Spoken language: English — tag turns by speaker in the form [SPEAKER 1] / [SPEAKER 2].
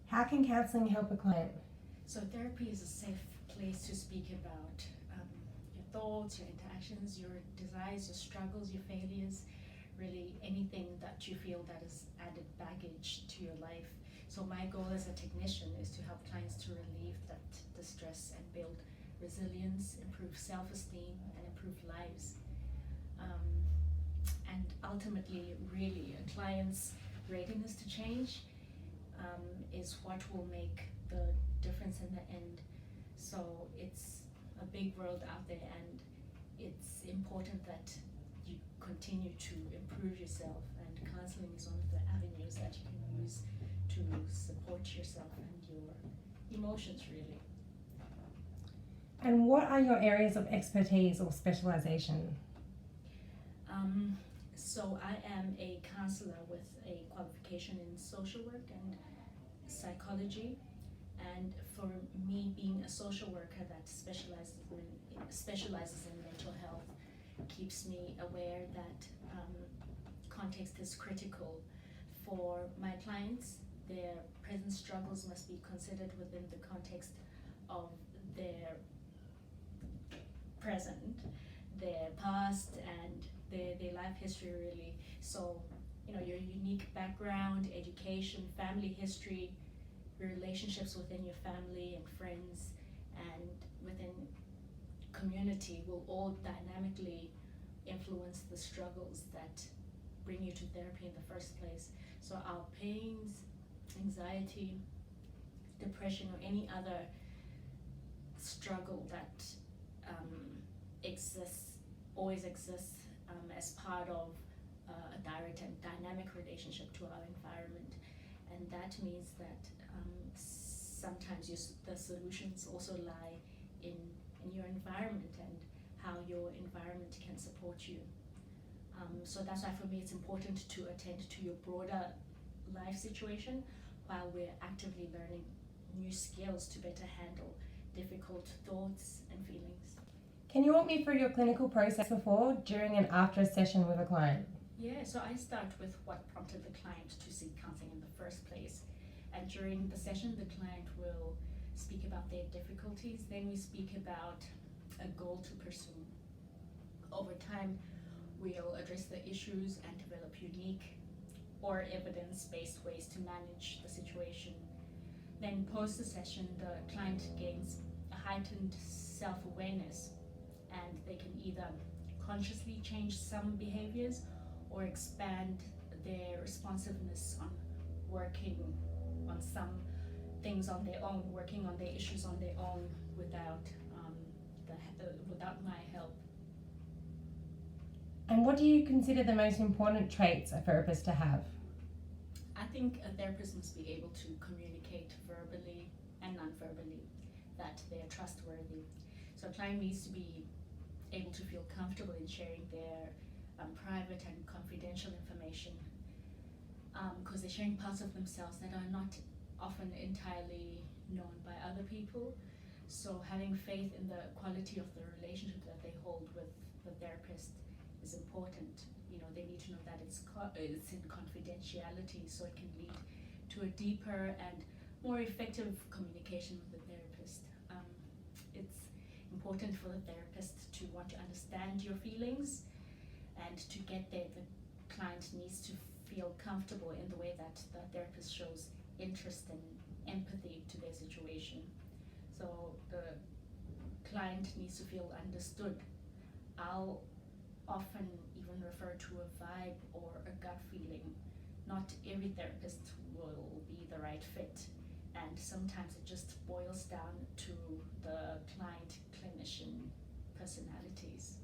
[SPEAKER 1] How can counselling help a client?
[SPEAKER 2] So therapy is a safe place to speak about your thoughts, your interactions, your desires, your struggles, your failures, really anything that you feel that is added baggage to your life. So my goal as a technician is to help clients to relieve that distress and build resilience, improve self-esteem, and improve lives. And ultimately, really, a client's readiness to change is what will make the difference in the end. So it's a big world out there, and it's important that you continue to improve yourself, and counseling is one of the avenues that you can use to support yourself and your emotions, really.
[SPEAKER 1] And what are your areas of expertise or specialisation?
[SPEAKER 2] So I am a counsellor with a qualification in social work and psychology, and for me, being a social worker that specializes in mental health keeps me aware that context is critical for my clients. Their present struggles must be considered within the context of their present, their past, and their life history, really. So, your unique background, education, family history, your relationships within your family and friends and within community will all dynamically influence the struggles that bring you to therapy in the first place. So our pains, anxiety, depression, or any other struggle that always exists as part of a direct and dynamic relationship to our environment. And that means that sometimes the solutions also lie in your environment and how your environment can support you. So that's why for me it's important to attend to your broader life situation while we're actively learning new skills to better handle difficult thoughts and feelings.
[SPEAKER 1] Can you walk me through your clinical process before, during and after a session with a client?
[SPEAKER 2] Yeah, so I start with what prompted the client to seek counseling in the first place. And during the session, the client will speak about their difficulties. Then we speak about a goal to pursue. Over time, we'll address the issues and develop unique or evidence-based ways to manage the situation. Then post the session, the client gains a heightened self-awareness, and they can either consciously change some behaviors or expand their responsiveness on working on some things on their own, working on their issues on their own without my help.
[SPEAKER 1] And what do you consider the most important traits a therapist to have?
[SPEAKER 2] I think a therapist must be able to communicate verbally and non-verbally, that they're trustworthy. So a client needs to be able to feel comfortable in sharing their private and confidential information, because they're sharing parts of themselves that are not often entirely known by other people. So having faith in the quality of the relationship that they hold with the therapist is important. They need to know that it's in confidentiality, so it can lead to a deeper and more effective communication with the therapist. It's important for the therapist to want to understand your feelings, and to get there, the client needs to feel comfortable in the way that the therapist shows interest and empathy to their situation. So the client needs to feel understood. I'll often even refer to a vibe or a gut feeling. Not every therapist will be the right fit, and sometimes it just boils down to the client-clinician personalities.